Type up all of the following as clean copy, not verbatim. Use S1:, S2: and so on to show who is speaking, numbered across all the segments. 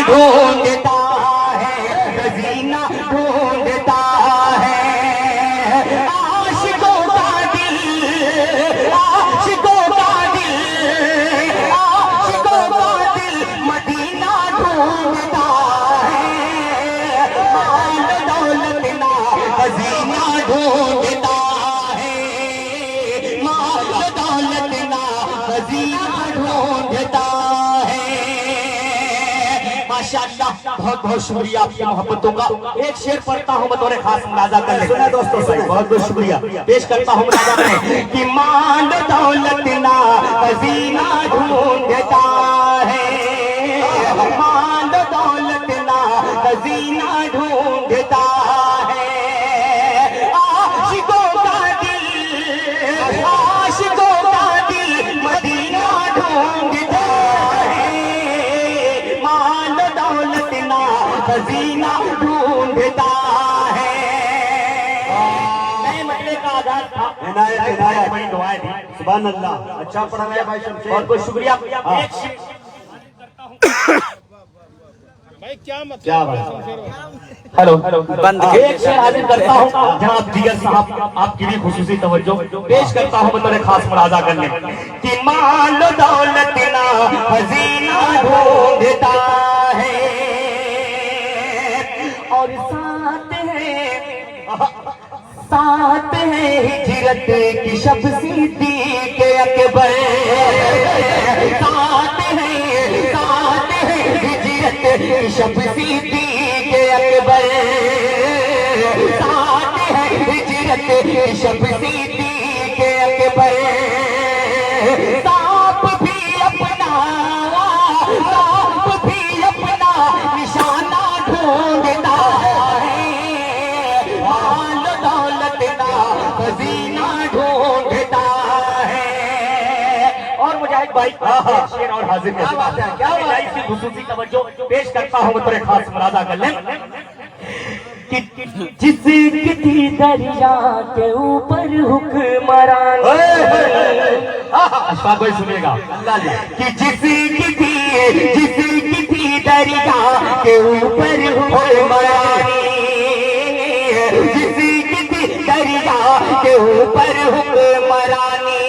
S1: ढूंढता है, खजीना ढूंढता है। आशिकों का दिल, आशिकों का दिल, आशिकों का दिल मदीना ढूंढता है। माल दौलत ना खजीना ढूंढता है, माल दौलत ना खजीना ढूंढता है। माशाअल्लाह, बहुत बहुत शुक्रिया आपकी मोहब्बतों का। एक शेर पढ़ता हूँ बतौर खास मुलाजा कर ले। सुना दोस्तों, सही बहुत बहुत शुक्रिया पेश करता हूँ मुलाजा करें कि माल दौलत ना खजीना ढूंढता है, माल दौलत ना खजीना ढूंढता है। आशिकों का दिल, आशिकों का दिल मदीना ढूंढता है, माल दौलत ना खजीना ढूंढता है। नए मसले का आधार था
S2: इनायत इनायत
S1: बड़ी दुआएं थी।
S2: सुभान अल्लाह, अच्छा पढ़ा है भाई शमशेर।
S1: बहुत बहुत शुक्रिया। एक
S3: भाई क्या मतलब
S2: क्या बात है।
S1: हेलो बंद एक शेर हाजिर करता हूँ जनाब जिगर साहब, आपकी भी खुसूसी तवज्जो पेश करता हूँ बतौर खास मुलाजा करने कि माल दौलत ना खजीना ढूंढता है, और साथ है हिजरत की शब सिद्दीक़ अकबर, साथ है हिजरत की शब सिद्दीक़ अकबर, साथ है हिजरत की शब सिद्दीक़ अकबर। सांप भी अपना निशाना ढूंढता है, माल दौलत ना खजीना ढूंढता है। और मुजाहिद भाई एक शेर और हाजिर कर, क्या बात है, खुसूसी तवज्जो पेश करता हूँ बतौर खास मुलाजा कर लें कि जिसकी दरिया के ऊपर हुक्मरान, अशफाक भाई सुनिएगा कि जिसकी दरिया के ऊपर हुक्मरानी, जिसकी दरिया के ऊपर हुक्मरानी,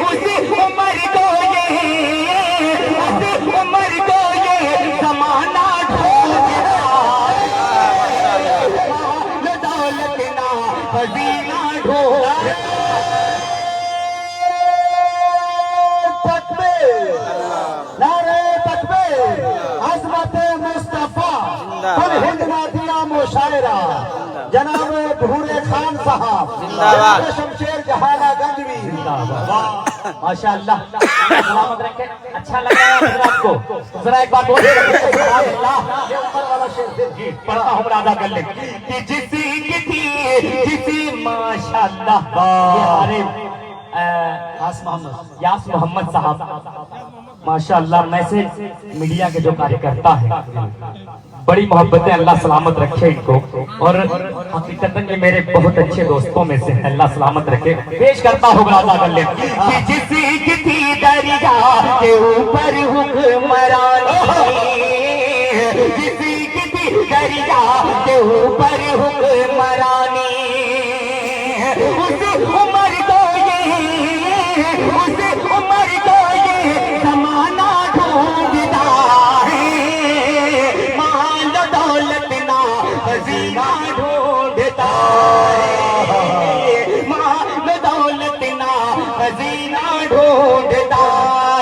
S1: उसी उम्र को ये जमाना ढूंढता है, माल दौलत ना खजीना ढूंढता है।
S2: नारे तकबीर, अज़मत मुस्तफा, कुल हिंद नादिया मुशायरा, जनाब भूरे खान साहब, जनाब शमशेर जहाना गंजवी।
S1: माशाअल्लाह, सलामत रखें। अच्छा लगा आपको? जरा एक बात बोलिए। पढ़ता हूँ मुलाजा कर ले कि जिसी माशाअल्लाह यास मोहम्मद साहब, माशाअल्लाह मैसेज मीडिया के जो कार्यकर्ता है, बड़ी मोहब्बतें, अल्लाह सलामत रखे इनको, और हकीकतन ये मेरे बहुत अच्छे दोस्तों में से, अल्लाह सलामत रखे। पेश करता हूँ मुलाजा कर ले कि जिसकी दरिया के ऊपर हुक्मरानी, जिसकी दरिया के ऊपर हुक्मरानी, उस उम्र को ये जमाना ढूंढता है, माल दौलत ना खजीना ढूंढता है, माल दौलत ना खजीना ढूंढता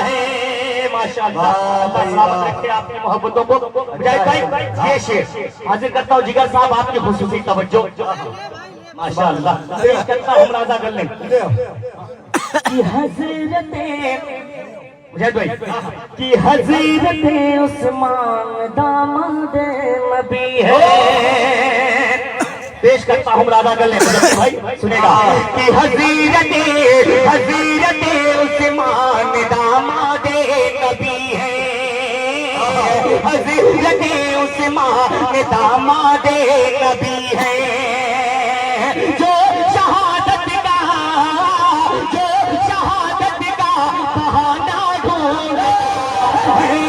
S1: है। माशाअल्लाह, सलामत रखे आपकी मोहब्बतों को। मुजाहिद भाई ये शेर हाजिर करता हूँ जिगर साहब, आपकी खुसूसी तवज्जो। माशाअल्लाह, पेश करता हूँ मुलाजा कर लें कि हज़रते मुजाहिद भाई कि हज़रते उस्मान दामाद नबी है। पेश करता हूँ मुलाजा कर लें भाई, सुनेगा कि हज़रते उस्मान दामाद नबी है, हज़रते उस्मान दामाद नबी है, जो शहादत का बहाना ढूंढता है,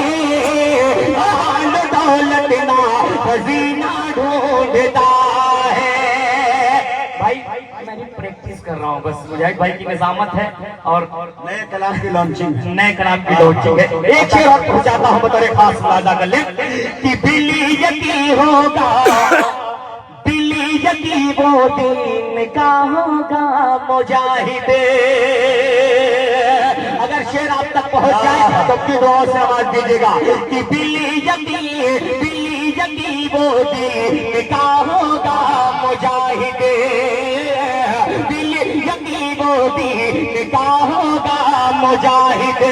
S1: ढूंढता है। भाई मैं भी प्रैक्टिस कर रहा हूँ, बस मुजाहिद भाई की निजामत है और
S2: नए कलाम की लॉन्चिंग है।
S1: नए कलाम की लॉन्चिंग है। एक शेर और पहुंचाता हूँ बतौर खास मुलाजा कर ले कि बिल्ली यकी होगा, बिल्ली यकी वो दिन का होगा मुजाहिद। अगर शेर आप तक पहुंच जाए तो अपनी दुआओं से आवाज दीजिएगा कि बिल्ली यकी वो दिन का होगा मुजाहिद, बिल्ली यकी वो दिन का होगा मुजाहिद।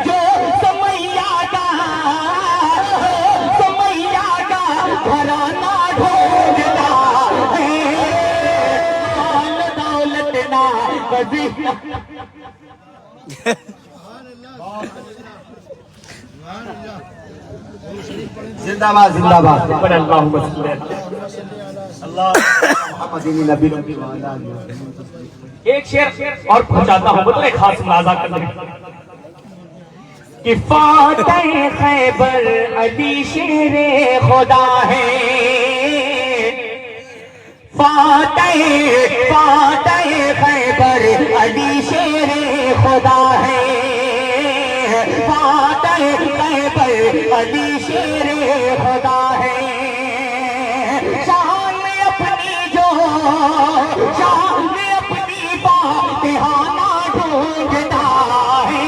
S1: जो समैया का घराना ढूंढता है, माल दौलत ना वजीफा।
S2: जिंदाबाद जिंदाबाद।
S1: एक शेर और पहुंचाता हूँ बतौर खास मुलाजा करने कि फातह खैबर अली शेरे खुदा है, फातह खैबर अली शेरे खुदा है, फातह खैबर अली शेरे खुदा है। शान अपनी बातिहाना ढूंढता है,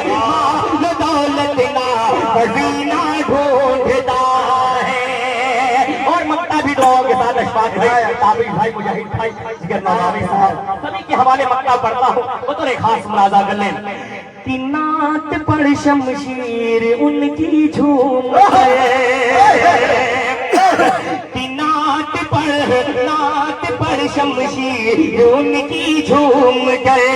S1: माल दौलत ना खजीना ढूंढता है। और मक्ता भी दुआओं के साथ अशफाक भाई, ताबिश भाई, मुजाहिद भाई, जिगर नवावी साहब सभी के हवाले मक्ता पढ़ता हूँ वो तो खास मुलाजा कर लें कि नात पर शमशीर उनकी झूम कि नात पर शमशीर उनकी झूम गए,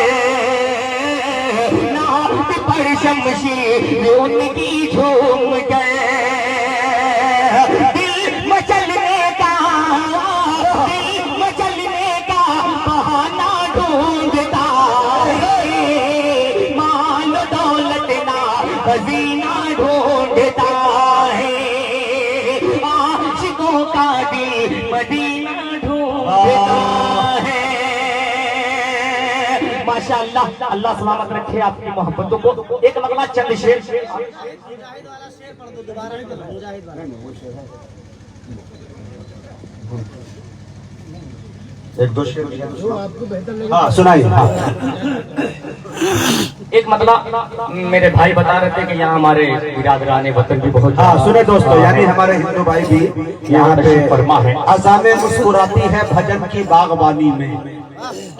S1: नात पर शमशीर उनकी झूम गए। दिल मचलने का बहाना ढूंढता है, माल दौलत ना खजीना ढूंढता है, आशिकों का दिल मदीना ढूंढता है। माशाअल्लाह, अल्लाह सलामत रखे आपकी मोहब्बतों को। एक अगला चंद शेर
S2: एक दो शेर हाँ सुनाइए। हाँ
S1: एक मतलब मेरे भाई बता रहे थे कि यहाँ हमारे बिरादरान वतन भी बहुत
S2: हाँ सुने दोस्तों, यानी हमारे हिंदू भाई भी यहाँ पे
S1: फरमा है।
S2: अज़ाने मुस्कुराती है भजन की बागबानी में।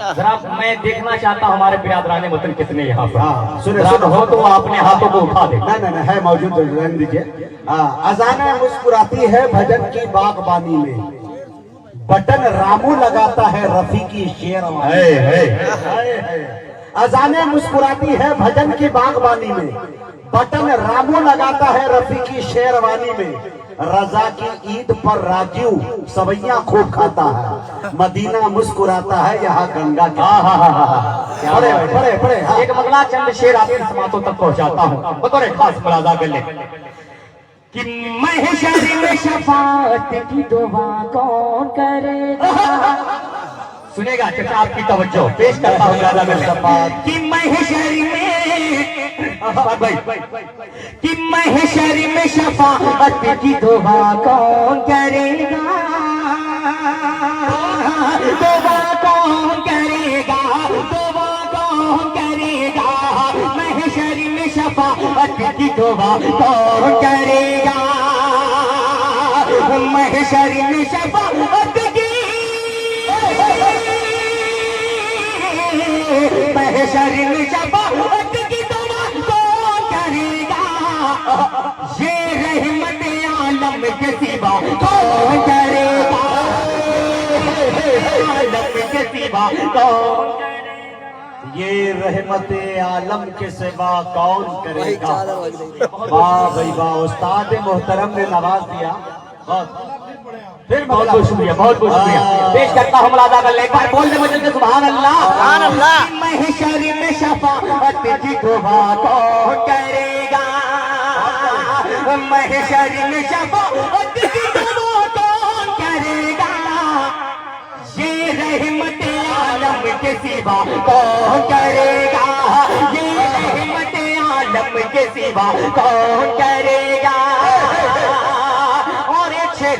S1: जरा मैं देखना चाहता हूँ हमारे बिरादरान वतन कितने यहाँ पर।
S2: हाँ सुने
S1: जरा
S2: सुनो
S1: हो तो अपने हाथों को उठा दे।
S2: नहीं है मौजूद, रहने दीजिए। हाँ अज़ाने मुस्कुराती है भजन की बागबानी में, बटन रामू लगाता है रफी की शेरवानी। अज़ाने मुस्कुराती है भजन की बागबानी में, बटन रामू लगाता है रफी की शेरवानी में। रजा की ईद पर राजीव सवैया खूब खाता है, मदीना मुस्कुराता है यहाँ गंगा की। पढ़े पढ़े पढ़े।
S1: एक अगला चंद शेर आपके समातों तक पहुँचाता हूँ बतौर खास मुलाजा कर ले कि महशर में शफाअत की दुआ कौन करेगा। सुनेगा चाचा, आपकी तवज्जो पेश करता हूँ मुलाजा कर ले कि महशर में शफाअत की दुआ कौन करेगा, दुआ कौन करेगा, दुआ कौन करेगा। महशर में शफाअत की दुआ कौन करेगा, महशर में शफाअत की, महशर में शफाअत की दुआ कौन करेगा। ये रहमत आलम के सिवा कौन करेगा, आलम के सिवा कौन करेगा।
S2: ये रहमत आलम के सिवा कौन करेगा। वाह भाई वाह, उस्ताद मोहतरम ने नवाज दिया। फिर
S1: बहुत बहुत शुक्रिया, बहुत बहुत शुक्रिया पेश करता हूँ मुलाजा कर ले। एक बार बोल दे मुझे तो सुभान अल्लाह, सुभान अल्लाह। महशर में शफाअत की दुआ कौन करेगा, महशर में शफाअत की दुआ सिवा कौन करेगा, ये रहमत आलम के सिवा कौन करेगा। और एक शेर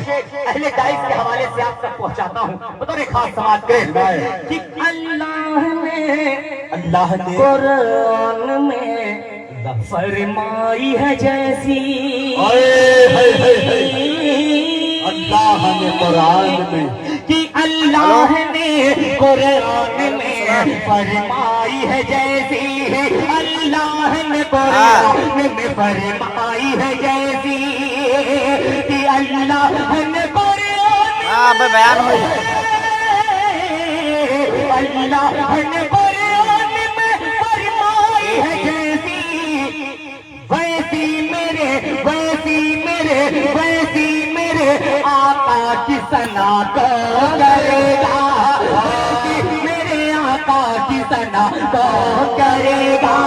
S1: अहले दाइस के हवाले से आप तक पहुंचाता हूँ बतौर खास समाज के कि अल्लाह ने कुरान में फरमाई है जैसी,
S2: अल्लाह ने कुरान में
S1: कि अल्लाह ने कुरान में फरमाई है जैसी, अल्लाह ने कुरान में फरमाई है जैसी, कि अल्लाह ने कुरान
S4: बयान हो
S1: अल्लाह ने कुरान में फरमाई है जैसी, वैसी मेरे आका की सना कौन करेगा, मेरे आका की सना कौन करेगा,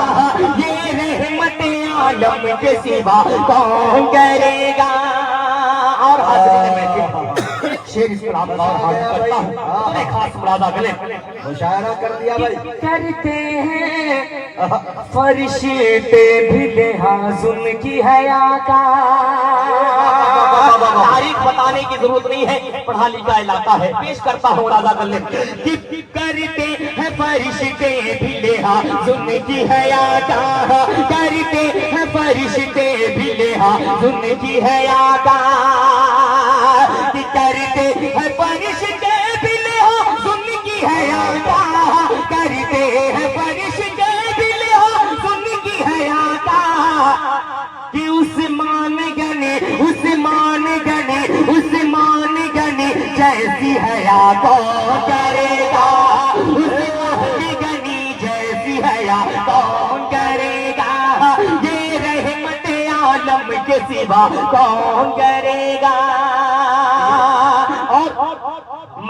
S1: ये रहमत आलम के सिवा कौन करेगा। और हाज़रीन मैं शेर इस पर आपका और हाजिर करता हूँ, खास मुरादा गले
S2: मुशायरा कर दिया भाई।
S1: करते हैं फरिश्ते भी लिहाज उनकी हया का। तारीख बताने की जरूरत नहीं है, पढ़ा लिखा इलाका है। पेश करता हूँ राजा गले कि करते हैं फरिश्ते भी लिहाज उनकी हया का, करते हैं फरिश्ते भी लिहाज उनकी हया का, कि करते हैं फरिश्ते भी लिहाज उनकी हया का, करते हैं फरिश्ते भी लिहाज उनकी हया का, कि उस्मान गने जैसी हया कौन करेगा, उस्मान गनी जैसी हया कौन करेगा, ये रहमत आलम के सिवा कौन करेगा। और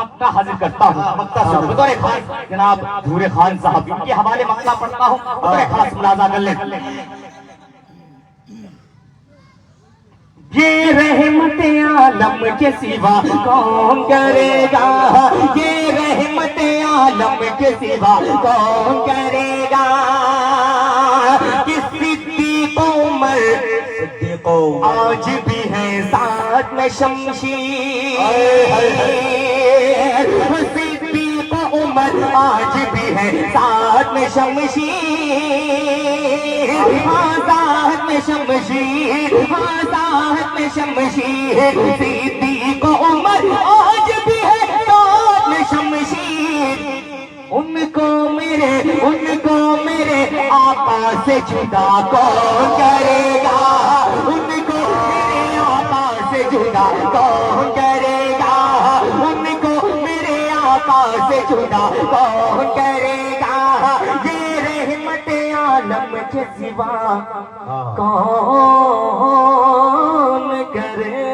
S1: मक्का हाजिर करता हूँ, मक्का से बतौर खास जनाब धूरे खान साहब इनके हवाले मक्का पढ़ता हूँ बतौर खास मुलाजा कर ले। ये रहमत आलम के सिवा कौन करेगा, ये रहमत आलम के सिवा कौन करेगा, कि सिद्दीक़ उमर आज भी है साथ में शमशीर, सिद्दीक़ उमर आज भी है साथ में शमशीर, साथ में शमशीर, साथ में शमशीर, सिद्दीक़ उमर आज भी है साथ में शमशीर, उनको मेरे आका से जुदा कौन करेगा, उनको मेरे आका से जुदा कौन करेगा, उनको मेरे आका से जुदा कौन करेगा, ये रहमत आलम के सिवा कौन करे।